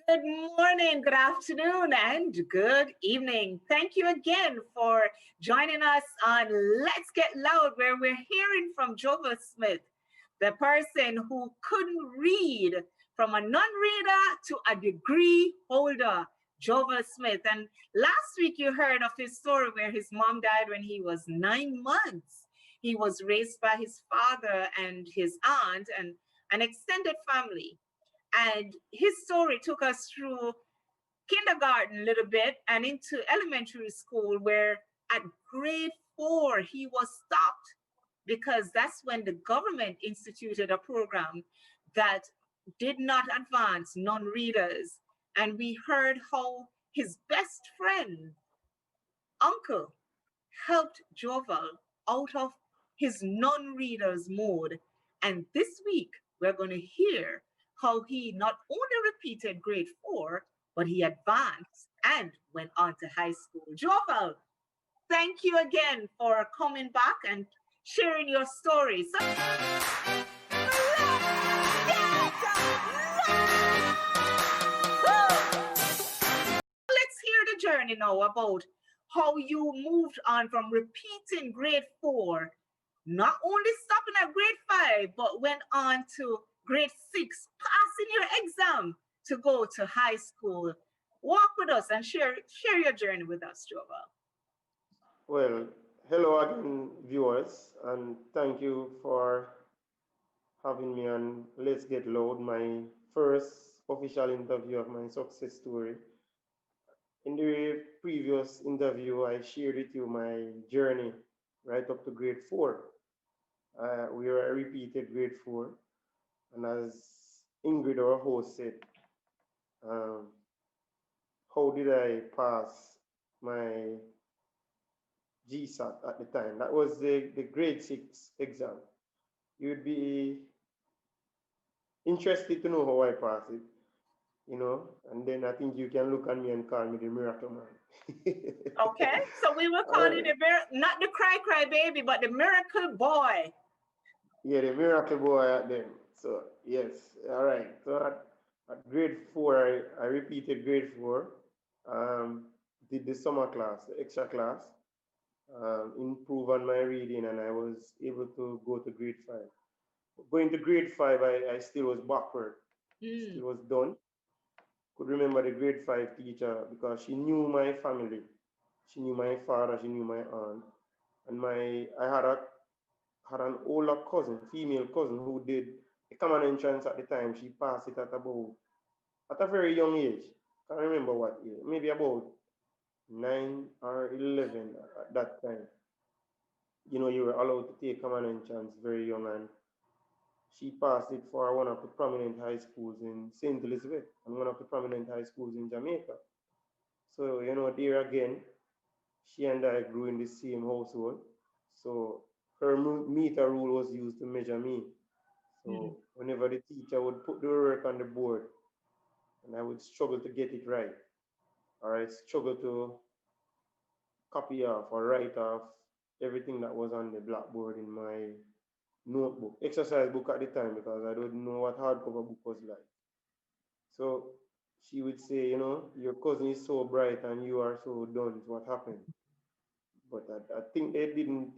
Good morning, good afternoon, and good evening. Thank you again for joining us on Let's Get Loud, where we're hearing from Joval Smith, the person who couldn't read from a non reader to a degree holder, Joval Smith. And last week you heard of his story where his mom died when he was 9 months. He was raised by his father and his aunt and an extended family. And his story took us through kindergarten a little bit and into elementary school, where at grade 4, he was stopped because that's when the government instituted a program that did not advance non readers. And we heard how his best friend, uncle, helped Joval out of his non readers mode. And this week, we're going to hear how he not only repeated grade 4, but he advanced and went on to high school. Joval, thank you again for coming back and sharing your story. So let's hear the journey now about how you moved on from repeating grade 4, not only stopping at grade 5, but went on to grade 6, passing your exam to go to high school. Walk with us and share your journey with us, Joval. Well, hello again, viewers, and thank you for having me on Let's Get Loud, my first official interview of my success story. In the previous interview, I shared with you my journey right up to grade 4. I repeated grade 4, and as Ingrid, our host, said, um, how did I pass my GSAT at the time? That was the grade 6 exam. You'd be interested to know how I passed it, and then I think you can look at me and call me the miracle man. Okay, so we will All call you right. not the cry baby, but the miracle boy. Yeah, the miracle boy at them. So, yes, all right. So, at grade 4, I repeated grade 4, um, did the summer class, the extra class, improve on my reading, and I was able to go to grade 5. Going to grade 5, I still was backward, Mm. still was done. Could remember the grade 5 teacher because she knew my family. She knew my father, she knew my aunt. And I had an older cousin, female cousin, who did the common entrance at the time. She passed it at a very young age. Can't remember what age, maybe about 9 or 11 at that time. You were allowed to take common entrance very young, and she passed it for one of the prominent high schools in St. Elizabeth and one of the prominent high schools in Jamaica. So, there again, she and I grew in the same household. So her meter rule was used to measure me. Mm. So whenever the teacher would put the work on the board and I would struggle to get it right, or I struggle to copy off or write off everything that was on the blackboard in my notebook, exercise book at the time, because I didn't know what hardcover book was like. So she would say, your cousin is so bright and you are so done. What happened? But I think they didn't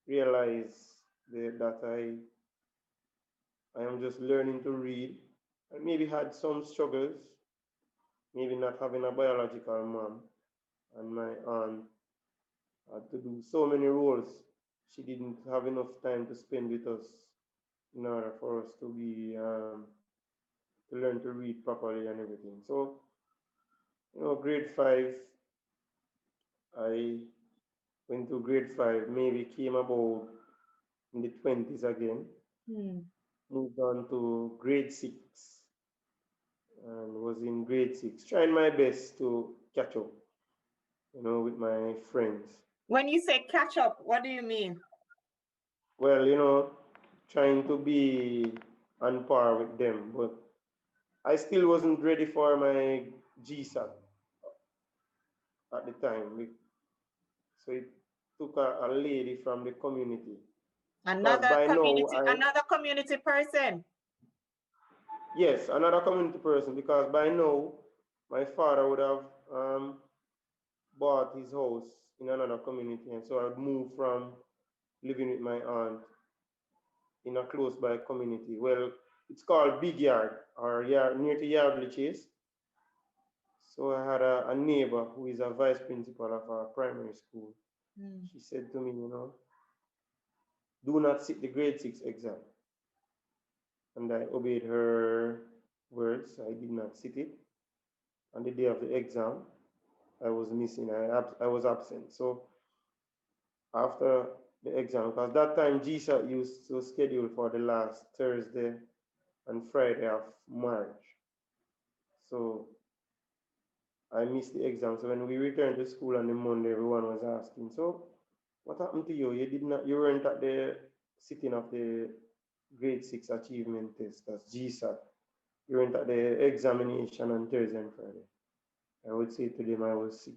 realize that I am just learning to read. I maybe had some struggles, maybe not having a biological mom, and my aunt had to do so many roles. She didn't have enough time to spend with us in order for us to learn to read properly and everything. So, grade 5, I went to grade 5, maybe came about in the 20s again, Mm. moved on to grade 6, and was in grade 6, trying my best to catch up, with my friends. When you say catch up, what do you mean? Well, trying to be on par with them, but I still wasn't ready for my GSAT at the time. So it took a lady from the community, because Another by now community, another community person. Yes, another community person, because by now my father would have bought his house in another community, and so I'd move from living with my aunt in a close by community. Well, it's called Big Yard or yard, near to Yardley Chase. So I had a neighbor who is a vice principal of a primary school. Mm. She said to me, do not sit the grade 6 exam. And I obeyed her words. I did not sit it. On the day of the exam, I was missing. I was absent. So after the exam, because that time GSAT used to schedule for the last Thursday and Friday of March. So I missed the exam. So when we returned to school on the Monday, everyone was asking, so what happened to you? You weren't at the sitting of the grade 6 achievement test, that's GSAT. You weren't at the examination on Thursday and Friday. I would say to them I was sick.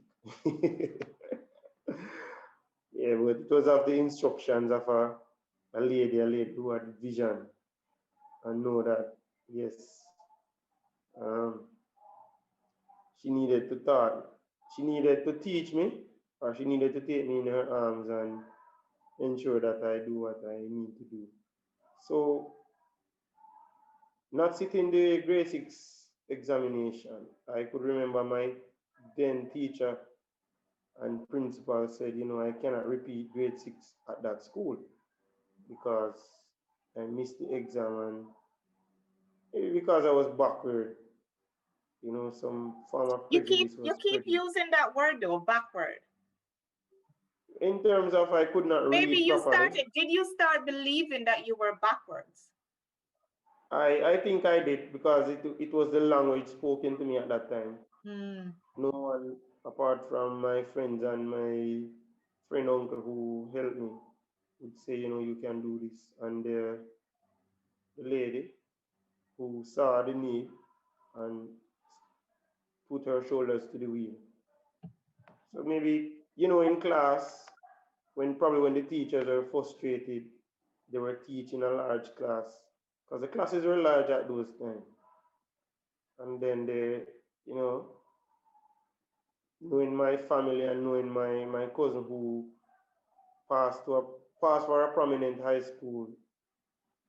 Yeah, but it was of the instructions of a lady who had vision and know that, yes, um, she needed to talk. She needed to teach me, or she needed to take me in her arms and ensure that I do what I need to do. So, not sitting the grade 6 examination, I could remember my then teacher and principal said, I cannot repeat grade 6 at that school because I missed the exam and maybe because I was backward, some form of You keep prejudice you was keep present. using that word though, backward. In terms of I could not Maybe read you properly, started, did you start believing that you were backwards? I think I did because it was the language spoken to me at that time. Hmm. No one apart from my friends and my friend uncle who helped me would say, you can do this. And the lady who saw the need and put her shoulders to the wheel. So maybe, in class, when the teachers are frustrated, they were teaching a large class because the classes were large at those times. And then you know, knowing my family and knowing my cousin who passed to a passed for a prominent high school,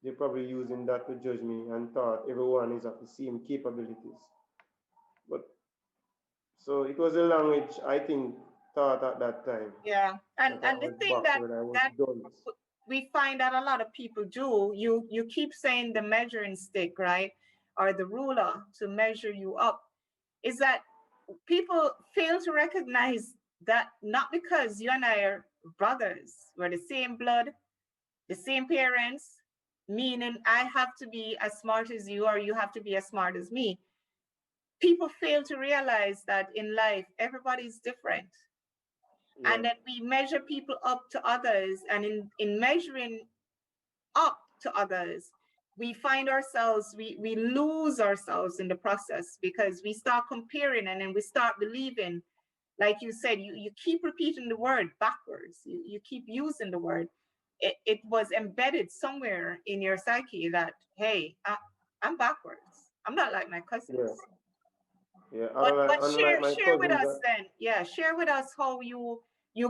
they're probably using that to judge me and thought everyone is of the same capabilities. But so it was a language I think taught at that time Yeah. And that I and the was thing backward, I was that dunce. we find that a lot of people do, you keep saying the measuring stick, right? Or the ruler to measure you up, is that people fail to recognize that not because you and I are brothers, we're the same blood, the same parents, meaning I have to be as smart as you or you have to be as smart as me. People fail to realize that in life, everybody's different. Yeah, And that we measure people up to others. And in measuring up to others, we find ourselves, we lose ourselves in the process because we start comparing and then we start believing, like you said, you keep repeating the word backwards. You keep using the word. It was embedded somewhere in your psyche that, hey, I'm backwards. I'm not like my yeah, cousins. yeah. But Unlike my share with cousins, us then. Yeah, share with us how you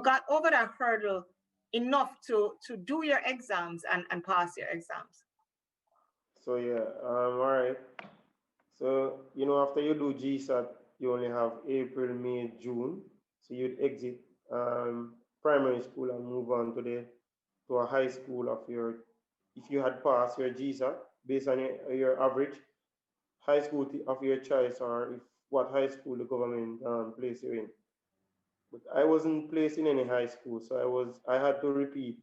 got over that hurdle enough to do your exams and pass your exams. so yeah, all right. So, after you do GSAT, you only have April, May, June. So you'd exit primary school and move on to a high school of your, if you had passed your GSAT based on your average, high school of your choice, or if what high school the government place you in. But I wasn't placed in any high school, so I had to repeat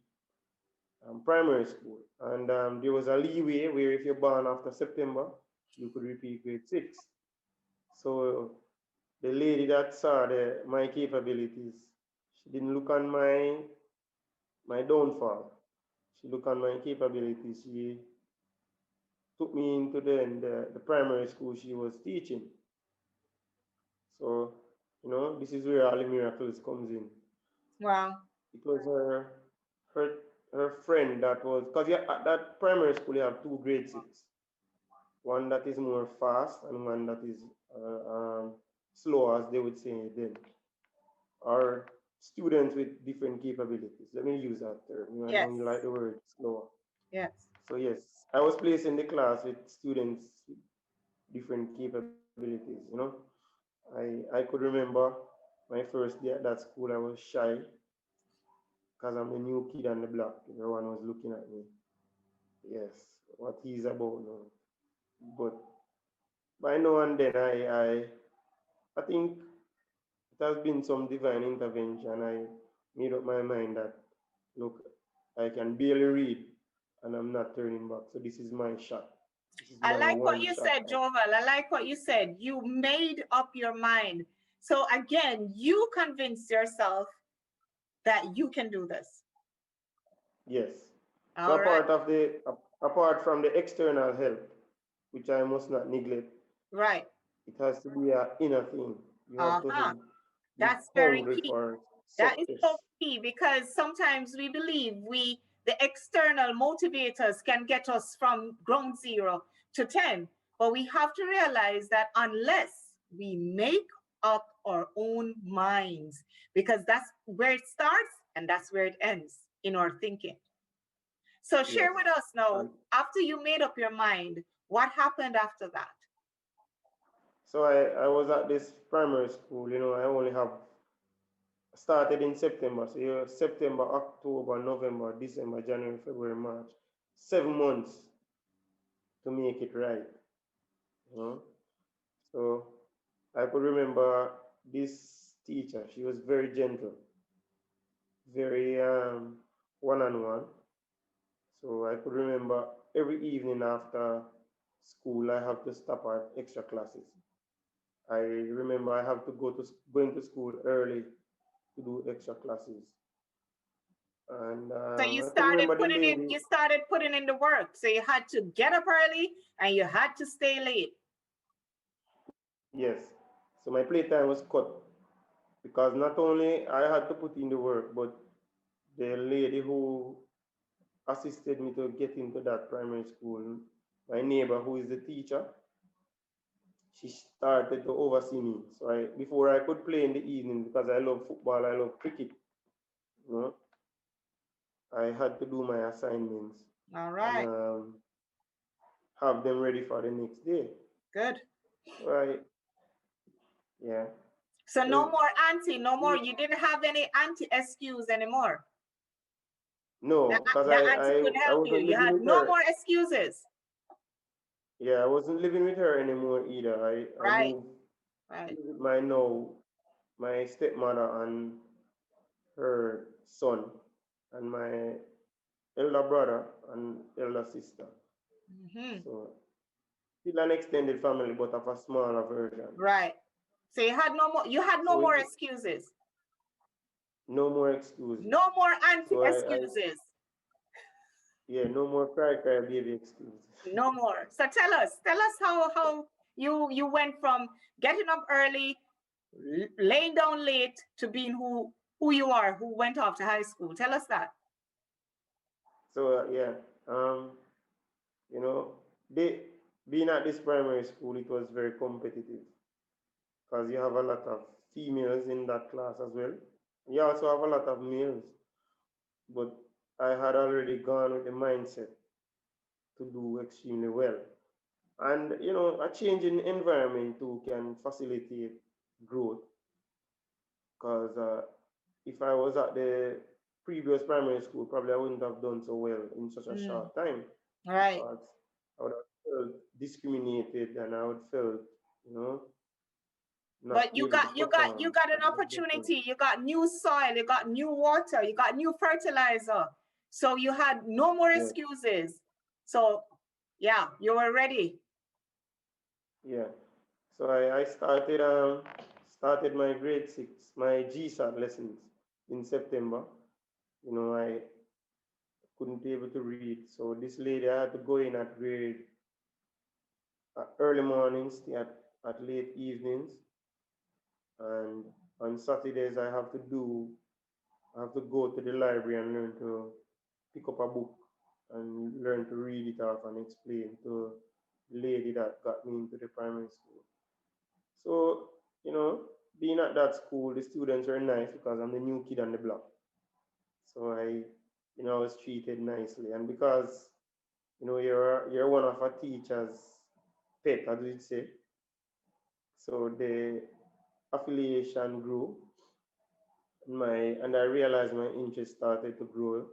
primary school. And there was a leeway where if you're born after September, you could repeat grade 6. So the lady that saw my capabilities, she didn't look on my downfall. She looked on my capabilities. She took me into the primary school she was teaching. So, this is where all the miracles comes in. Wow. It was her her friend that was, because at that primary school you have two grade 6. one that is more fast and one that is slow, as they would say then, or students with different capabilities. Let me use that term. You know, I Yes. don't like the word slower. Yes. So yes, I was placed in the class with students with different capabilities. You know, I could remember my first day at that school. I was shy because I'm the new kid on the block. Everyone was looking at me. Yes, what he's about now. But by now and then, I think it has been some divine intervention. I made up my mind that, look, I can barely read and I'm not turning back. So this is my shot. This is I my like what one you shot. said, Joval. I like what you said. You made up your mind. So again, you convinced yourself that you can do this. Yes. So All right. apart from the external help, which I must not neglect, Right. it has to be an inner thing. You have Uh-huh. to be That's very hungry key. for That is so success. key because sometimes we believe the external motivators can get us from ground zero to 10. But we have to realize that unless we make up our own minds, because that's where it starts and that's where it ends in our thinking. So Yes. share with us now, And after you made up your mind, what happened after that? so I was at this primary school, I only have started in September. So September, October, November, December, January, February, March. 7 months to make it right. You know? So I could remember this teacher. She was very gentle, very one-on-one. So I could remember every evening after school, I have to stop at extra classes. I remember I have to going to school early to do extra classes. And So you I could started remember the putting in lady. you started putting in the work. So you had to get up early and you had to stay late. Yes. So my playtime was cut because not only I had to put in the work, but the lady who assisted me to get into that primary school, my neighbor who is the teacher, she started to oversee me. So before I could play in the evening because I love football, I love cricket, you know, I had to do my assignments All and right. have them ready for the next day. Good. Right? Yeah. So So no more auntie, no more. You didn't have any auntie excuse anymore. The, no, because the auntie could I help you. wasn't You living had with no her. more excuses. Yeah, I wasn't living with her anymore either. I Right. moved Right. with my stepmother and her son and my elder brother and elder sister. Hmm. So still an extended family, but of a smaller version. Right. So you had no So more excuses. no more excuses. No more auntie So excuses. yeah, no more cry baby excuses. No more. So tell us how you went from getting up early, laying down late to being who you are, who went off to high school. Tell us that. So yeah, you know, they being at this primary school, it was very competitive because you have a lot of females in that class as well. You also have a lot of males, but I had already gone with the mindset to do extremely well. And a change in environment too can facilitate growth because if I was at the previous primary school, probably I wouldn't have done so well in such a Mm, short time right. because I would have felt discriminated and I would felt, you know, not But able to you perform got at an my best. opportunity. You got new soil, you got new water, you got new fertilizer. So you had no more Yeah, excuses. So yeah, you were ready. yeah. So I started my grade six, my GSAT lessons in September. I couldn't be able to read. So this lady, I had to go in at early mornings, stay at late evenings, and on Saturdays I have to go to the library and learn to pick up a book and learn to read it off and explain to lady that got me into the primary school. So, you know, being at that school, the students were nice because I'm the new kid on the block. So I was treated nicely. And because, you're one of a teacher's pet, as we say, so the affiliation grew, and I realized my interest started to grow,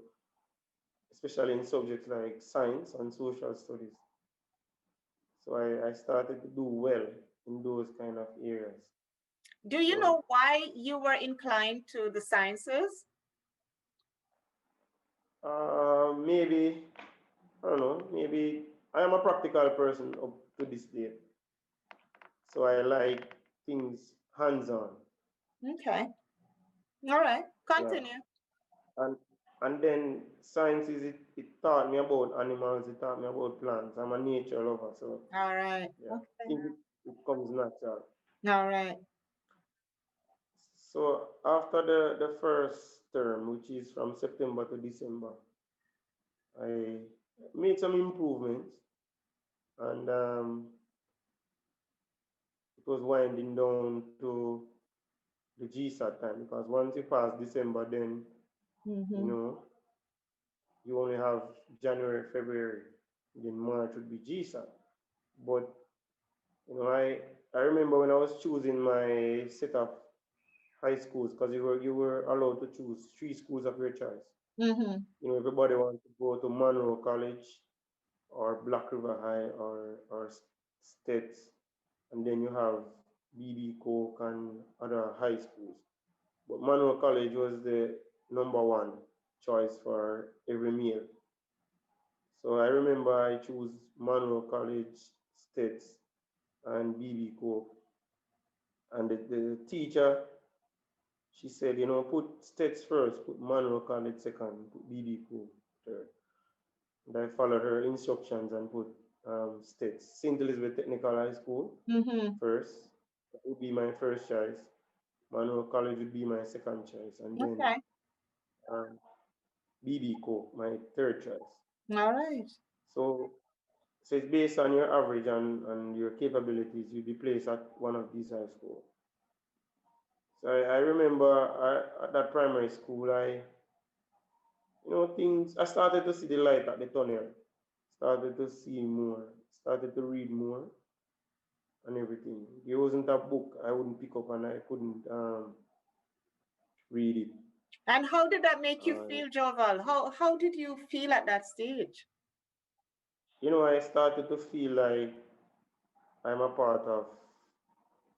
especially in subjects like science and social studies. So I started to do well in those kind of areas. Do you So know why you were inclined to the sciences? maybe, I don't know, maybe I am a practical person up to this day. So I like things hands-on. Okay. All right. Yeah. Continue. And and then sciences, it taught me about animals, it taught me about plants. I'm a nature lover, so All right. yeah, I Okay. think it comes natural. All right. So after the first term, which is from September to December, I made some improvements, and it was winding down to the GSAT time, because once you pass December, then you Mm-hmm. know you only have January, February, then March would be GSAT. But I remember when I was choosing my set of high schools, because you were allowed to choose three schools of your choice. Mm-hmm. Everybody wanted to go to Monroe College or Black River High or States, and then you have BB Coke and other high schools. But Monroe College was the number one choice for every meal. So I remember I chose Monroe College, States, and BB Coke. And the teacher, she said, put States first, put Monroe College second, put BB Coke third. And I followed her instructions and put States. St. Elizabeth Technical High School Mm-hmm. first. That would be my first choice. Monroe College would be my second choice. And then Okay. um, BB Coke, my third choice. All right. So, so it's based on your average and your capabilities. You'll be placed at one of these high schools. So I remember at that primary school, I started to see the light at the tunnel, started to see more, started to read more and everything. There wasn't a book I wouldn't pick up and I couldn't read it. And how did that make you Uh, feel, Joval? How did you feel at that stage? I started to feel like I'm a part of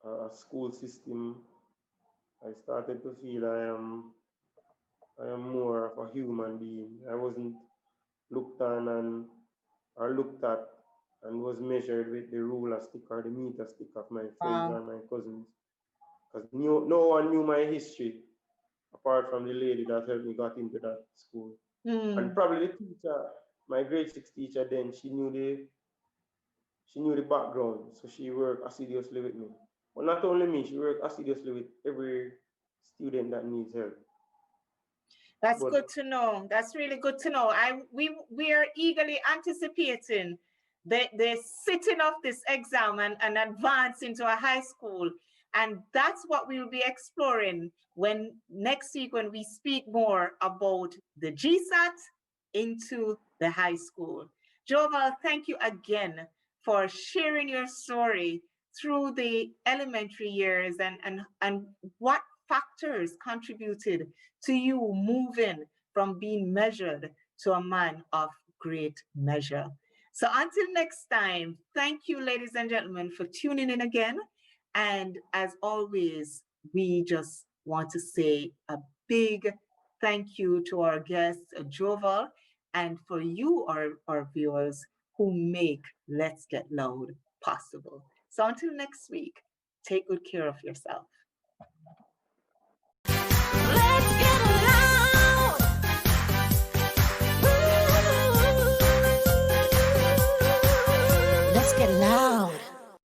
a school system. I started to feel I am more of a human being. I wasn't looked on and or looked at and was measured with the ruler stick or the meter stick of my friends Wow. or my cousins. Because no one knew my history apart from the lady that helped me got into that school. And Hmm. probably the teacher, my grade 6 teacher then, she knew the background, so she worked assiduously with me. But not only me, she worked assiduously with every student that needs help. That's But good to know. That's really good to know. We are eagerly anticipating the sitting of this exam and advance into a high school. And that's what we'll be exploring when next week when we speak more about the GSAT into the high school. Joval, thank you again for sharing your story through the elementary years and what factors contributed to you moving from being measured to a man of great measure. So until next time, thank you, ladies and gentlemen, for tuning in again. And as always, we just want to say a big thank you to our guest, Joval, and for you, our viewers, who make Let's Get Loud possible. So until next week, take good care of yourself.